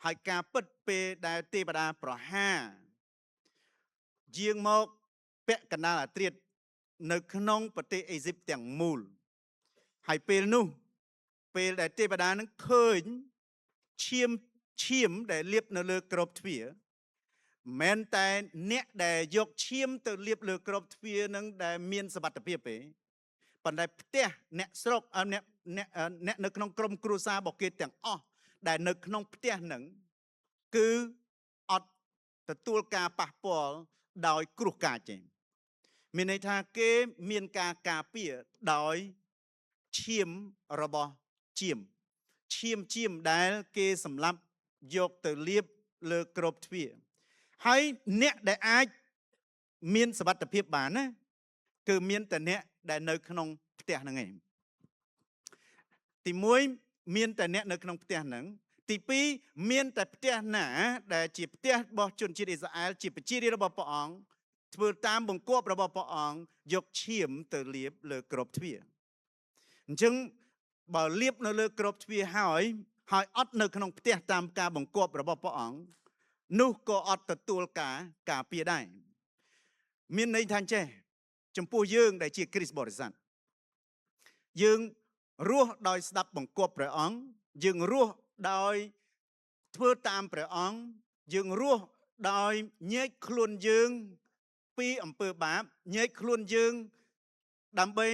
ហើយការពិតពេលដែលទេវតាប្រហារយាងមកពាក់កណ្ដាលអាធ្រាត្រនៅក្នុងប្រទេសអេស៊ីបទាំងមូល ហើយពេលនោះពេលដែលទេវតានឹងឃើញឈាមដែលលាបនៅលើក្របទ្វារមែនតែអ្នកដែលយកឈាមទៅលាបលើក្របទ្វារនឹងដែលមានសមត្ថភាពទេប៉ុន្តែផ្ទះអ្នកស្រុកអ្នកនៅក្នុងក្រុមគ្រួសាររបស់គេទាំងអស់ដែលនៅក្នុងផ្ទះនឹងគឺអត់ទទួលការប៉ះពាល់ដោយគ្រោះកាចទេមានន័យថាគេមានការការពារដោយឈាមរបស់ឈាមដែលគេសម្លាប់យកទៅលាបលើក្របទ្វារហើយអ្នកដែលអាចមានសមត្ថភាពបានណាគឺមានតែអ្នកដែលនៅក្នុងផ្ទះហ្នឹងឯងទី1មានតែអ្នកនៅក្នុងផ្ទះហ្នឹងទី2មានតែផ្ទះណាដែលជាផ្ទះរបស់ជនជាតិអ៊ីស្រាអែលជាប្រជារាស្ត្ររបស់ព្រះអង្គធ្វើតាមបង្គាប់របស់ព្រះអង្គយកឈាមទៅលាបលើក្របទ្វារអញ្ចឹងបើលាបនៅលើក្របទ្វារហើយអត់នៅក្នុងផ្ទះតាមការបង្គាប់របស់ព្រះអង្គនោះក៏អត់ទទួលការពារដែរមានន័យថាចេះចំពោះយើងដែលជាគ្រីស្ទបរិស័ទយើងរស់ដោយស្ដាប់បង្គាប់ព្រះអង្គយើងរស់ដោយធ្វើតាមព្រះអង្គយើងរស់ដោយញែកខ្លួនយើងពីអំពើបាបញែកខ្លួនយើងដើម្បី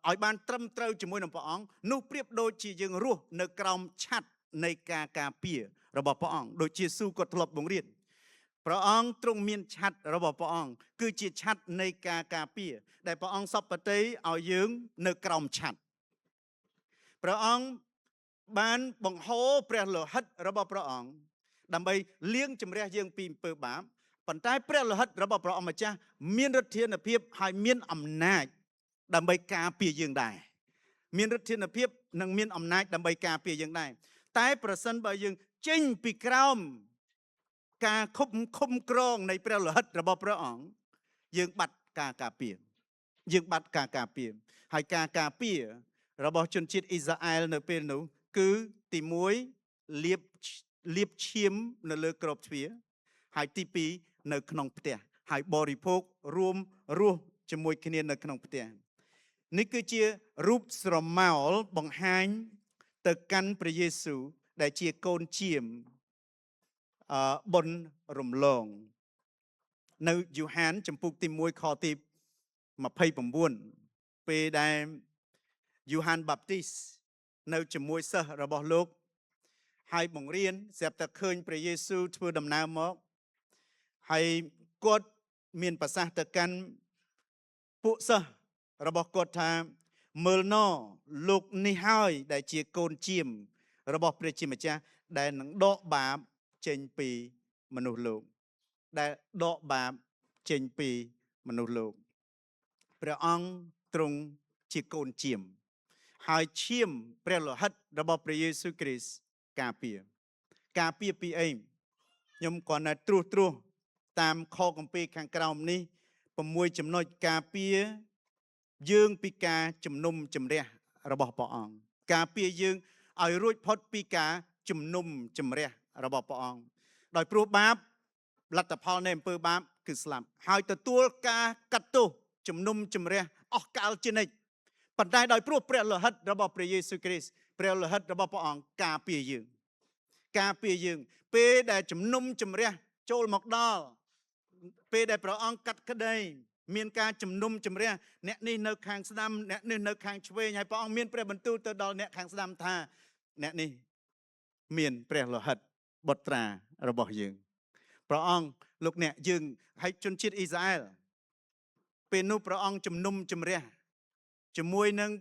ឲ្យបានត្រឹមត្រូវជាមួយនឹងព្រះអង្គនោះប្រៀបដូចជាយើងរស់នៅក្រោមឆ័ត្រនៃការការពាររបស់ព្រះអង្គដូចជាស៊ូគាត់ធ្លាប់បង្រៀនព្រះអង្គទ្រង់មានឆ័ត្ររបស់ព្រះអង្គគឺជាឆ័ត្រនៃការការពារដែលព្រះអង្គសពតិឲ្យយើងនៅក្រោមឆ័ត្រព្រះអង្គបានបង្ហូរព្រះលោហិតរបស់ព្រះអង្គដើម្បីលាងជម្រះយើងពីអំពើបាបប៉ុន្តែព្រះលោហិតរបស់ព្រះអង្គម្ចាស់មានឫទ្ធានុភាពហើយមានអំណាចដើម្បីការពារយើងដែរមានឫទ្ធានុភាពនិងមានអំណាចដើម្បីការពារយើងដែរតែប្រសិនបើយើងចេញពីក្រោមការឃុំក្រងនៃព្រះលោហិតរបស់ព្រះអង្គយើងបាត់ការការពារហើយការការពាររបស់ជនជាតិអ៊ីស្រាអែលនៅពេលនោះគឺទី1លាបឈាមនៅលើក្របទ្វារហើយទី2នៅក្នុងផ្ទះហើយបរិភោគរួមរស់ជាមួយគ្នានៅក្នុងផ្ទះនេះគឺជារូបស្រមោលបង្ហាញទៅកាន់ព្រះយេស៊ូវដែលជាកូនជាមបុណ្យរំលងនៅយូហានចំពុកទី1ខទី29ពេលដែលយូហានបាប់ទីសនៅជាមួយសិស្សរបស់លោកហើយបង្រៀនស្រាប់តែឃើញព្រះយេស៊ូវធ្វើដំណើរមកហើយគាត់មានប្រសាសន៍ទៅកាន់ពួកសិស្សរបស់គាត់ថាមើលណលោកនេះហើយដែលជាកូនជាមរបស់ព្រះជាម្ចាស់ដែលនឹងដកបាបចេញពីមនុស្សលោកព្រះអង្គទ្រង់ជាកូនជាមហើយឈាមព្រះលោហិតរបស់ព្រះយេស៊ូវគ្រីស្ទការពារពីអីខ្ញុំគ្រាន់តែត្រួសតាមខគម្ពីរខាងក្រោមនេះ6ចំណុចការពារយើងពីការជំនុំជម្រះរបស់ព្រះអង្គការពារយើងឲ្យរួចផុតពីការជំនុំជម្រះរបស់ព្រះអង្គដោយព្រោះបាបលទ្ធផលនៃអំពើបាបគឺស្លាប់ហើយទទួលការកាត់ទោសជំនុំជម្រះអស់កលជានិច្ចប៉ុន្តែដោយព្រោះព្រះលោហិតរបស់ព្រះយេស៊ូវគ្រីស្ទព្រះលោហិតរបស់ព្រះអង្គការពារយើងពេលដែលជំនុំជម្រះចូលមកដល់ពេលដែលព្រះអង្គកាត់ក្តីមានការជំនុំជម្រះអ្នកនេះនៅខាងស្ដាំអ្នកនេះនៅខាងឆ្វេងហើយព្រះអង្គមានព្រះបន្ទូលទៅដល់អ្នកខាងស្ដាំថាអ្នកនេះមានព្រះលោហិតបុត្រារបស់យើងព្រះអង្គលោកអ្នកយើងហើយជនជាតិអ៊ីស្រាអែលពេលនោះព្រះអង្គជំនុំជម្រះជាមួយនឹង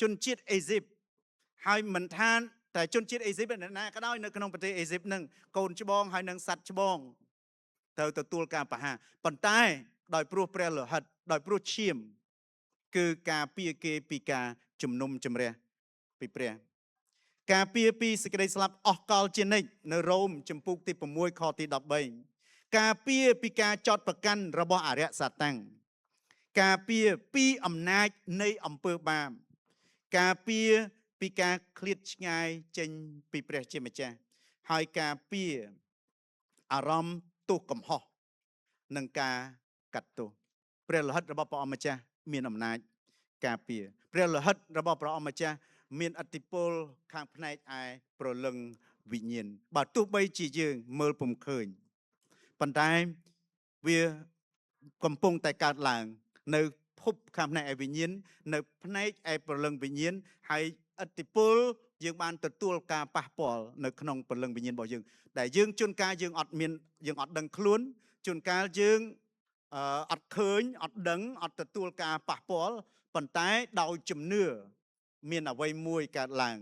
ជនជាតិអេស៊ីបហើយមិនថាតែជនជាតិអេស៊ីបណាក៏ដោយនៅក្នុងប្រទេសអេស៊ីបនឹងកូនច្បងហើយនឹងសត្វច្បងត្រូវទទួលការប្រហារប៉ុន្តែដោយព្រោះព្រះលោហិតដោយព្រោះឈាមគឺការពារគេពីការជំនុំជម្រះពីព្រះការពារពីសេចក្តីស្លាប់អស់កលជានិច្ចនៅរ៉ូមចំពុកទី6ខទី13ការពារពីការចោទប្រកាន់របស់អរិយសាតាំងការពារពីអំណាចនៃអំពើបាបការពារពីការឃ្លាតឆ្ងាយចេញពីព្រះជាម្ចាស់ហើយការពារអារម្មណ៍ទោសកំហុសនិងការកាត់ទោសព្រះលោហិតរបស់ព្រះអង្គម្ចាស់មានអំណាច ការពារព្រះលិហិតរបស់ព្រះអង្គម្ចាស់មានអធិពលខាងផ្នែកឯប្រលឹងវិញ្ញាណបើទោះបីជាយើងមើលពុំឃើញប៉ុន្តែវាកំពុងតែកើតឡើងនៅភពខាងផ្នែកឯវិញ្ញាណនៅផ្នែកឯប្រលឹងវិញ្ញាណហើយអធិពលយើងបានទទួលការប៉ះពាល់នៅក្នុងព្រលឹងវិញ្ញាណរបស់យើងដែលយើងជួនកាលយើងអត់មានយើងអត់ដឹងខ្លួនជួនកាលយើងអត់ឃើញអត់ដឹងអត់ទទួលការប៉ះពាល់ប៉ុន្តែដោយជំនឿមានអ្វីមួយកើតឡើង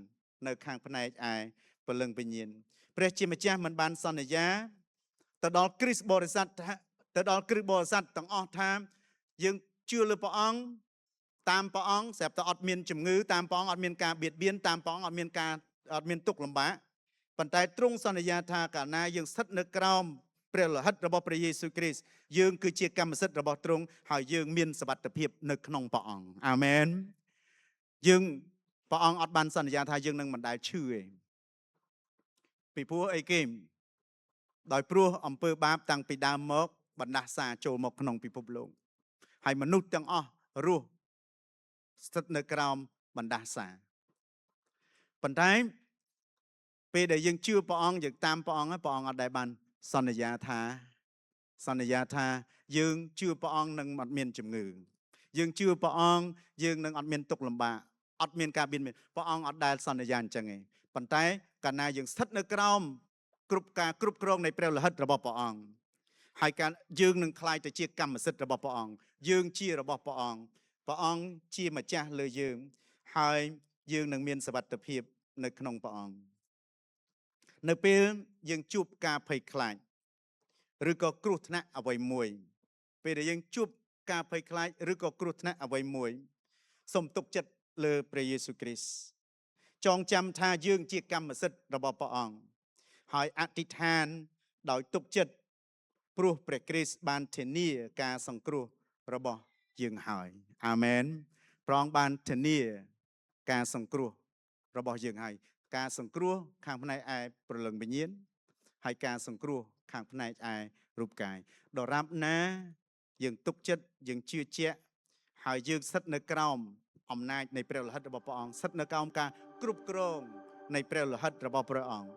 នៅខាងផ្នែកឯព្រលឹងវិញ្ញាណព្រះជាម្ចាស់មិនបានសន្យាទៅដល់គ្រីស្ទបរិស័ទទៅដល់គ្រីស្ទបរិស័ទទាំងអស់ថាយើងជឿលើព្រះអង្គតាមព្រះអង្គស្រាប់តែអត់មានជំងឺតាមព្រះអង្គអត់មានការបៀតបៀនតាមព្រះអង្គអត់មានទុក្ខលំបាកប៉ុន្តែទ្រង់សន្យាថាកាលណាយើងស្ថិតនៅក្រោមព្រះលិហិតរបស់ព្រះយេស៊ូវគ្រីស្ទយើងគឺជាកម្មសិទ្ធិរបស់ទ្រង់ហើយយើងមានសុវត្ថិភាពនៅក្នុងព្រះអង្គអាមែនយើងព្រះអង្គអត់បានសន្យាថាយើងនឹងមិនដែលឈឺទេពីព្រោះអីគេដោយព្រោះអំពើបាបតាំងពីដើមមកបណ្ដាសាចូលមកក្នុងពិភពលោកហើយមនុស្សទាំងអស់រស់ស្ថិតនៅក្រោមបណ្ដាសាប៉ុន្តែពេលដែលយើងជឿព្រះអង្គយើងតាមព្រះអង្គព្រះអង្គអត់ដែលបានសន្យាថាយើងជឿព្រះអង្គនឹងអត់មានជំងឺយើងជឿព្រះអង្គយើងនឹងអត់មានទុក្ខលំបាកអត់មានការបៀតបៀនព្រះអង្គអត់ដែលសន្យាអញ្ចឹងទេប៉ុន្តែកាលណាយើងស្ថិតនៅក្រោមការគ្រប់គ្រងនៃព្រះលិហិតរបស់ព្រះអង្គហើយការយើងនឹងក្លាយទៅជាកម្មសិទ្ធិរបស់ព្រះអង្គយើងជារបស់ព្រះអង្គជាម្ចាស់លើយើងហើយយើងនឹងមានសុវត្ថិភាពនៅក្នុងព្រះអង្គនៅពេលយើងជួបការភ័យខ្លាចឬក៏គ្រោះថ្នាក់អ្វីមួយពេលដែលយើងជួបការភ័យខ្លាចឬក៏គ្រោះថ្នាក់អ្វីមួយសូមទុកចិត្តលើព្រះយេស៊ូវគ្រីស្ទចងចាំថាយើងជាកម្មសិទ្ធិរបស់ព្រះអង្គហើយអធិដ្ឋានដោយទុកចិត្តព្រោះព្រះគ្រីស្ទបានធានាការសង្គ្រោះរបស់យើងហើយអាមែនព្រះអង្គបានធានាការសង្គ្រោះរបស់យើងហើយការសង្គ្រោះខាងផ្នែកឯព្រលឹងវិញ្ញាណហើយការសង្គ្រោះខាងផ្នែកឯរូបកាយដរាបណាយើងទុកចិត្តយើងជឿជាក់ហើយយើងស្ថិតនៅក្រោមអំណាចនៃព្រះលិហិតរបស់ព្រះអង្គស្ថិតនៅក្រោមការគ្រប់គ្រងនៃព្រះលិហិតរបស់ព្រះអង្គ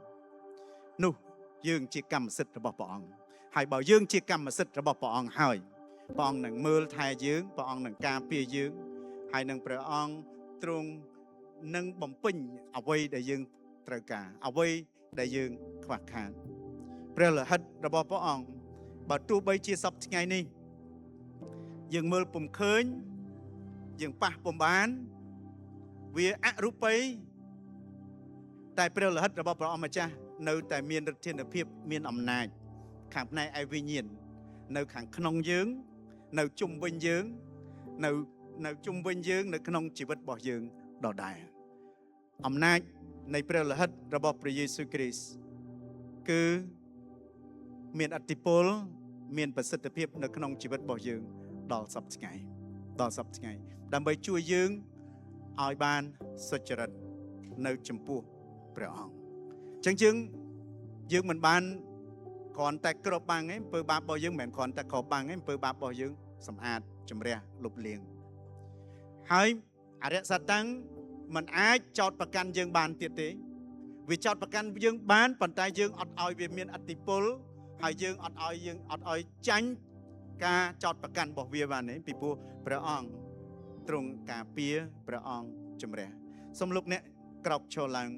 នោះយើងជាកម្មសិទ្ធិរបស់ព្រះអង្គហើយបើយើងជាកម្មសិទ្ធិរបស់ព្រះអង្គហើយព្រះអង្គនឹងមើលថែយើងព្រះអង្គនឹងការពារយើងហើយនឹងព្រះអង្គទ្រង់នឹងបំពេញអ្វីដែលយើងត្រូវការអ្វីដែលយើងខ្វះខាតព្រះលិហិតរបស់ព្រះអង្គបើទោះបីជាសពថ្ងៃនេះយើងមើលពុំឃើញយើងប៉ះពុំបានវាអរូបីតែព្រះលិហិតរបស់ព្រះអង្គម្ចាស់នៅតែមានឫទ្ធានុភាពមានអំណាចខាងផ្នែកឯវិញ្ញាណនៅខាងក្នុងយើងនៅជុំវិញយើងនៅជុំវិញយើងនៅក្នុងជីវិតរបស់យើងដដែលអំណាចនៃព្រះលិហិតរបស់ព្រះយេស៊ូវគ្រីស្ទគឺមានឥទ្ធិពលមានប្រសិទ្ធភាពនៅក្នុងជីវិតរបស់យើងដល់សប្តាហ៍ថ្ងៃដើម្បីជួយយើងឲ្យបានសុចរិតនៅចំពោះព្រះអង្គអញ្ចឹងយើងមិនបានគ្រាន់តែគ្របបាំងទេអំពើបាបរបស់យើងមិនមែនគ្រាន់តែគ្របបាំងទេអំពើបាបរបស់យើងសម្អាតជំរះលុបលាងហើយអរិយសតាំងមិនអាចចោទប្រកាន់យើងបានទៀតទេវាចោទប្រកាន់យើងបានប៉ុន្តែយើងអត់ឲ្យវាមានឥទ្ធិពលហើយយើងអត់ឲ្យចាញ់ការចោទប្រកាន់របស់វាបានទេពីព្រោះព្រះអង្គទ្រង់ការពារព្រះអង្គជំរះសូមលោកអ្នកក្រោកឈរឡើង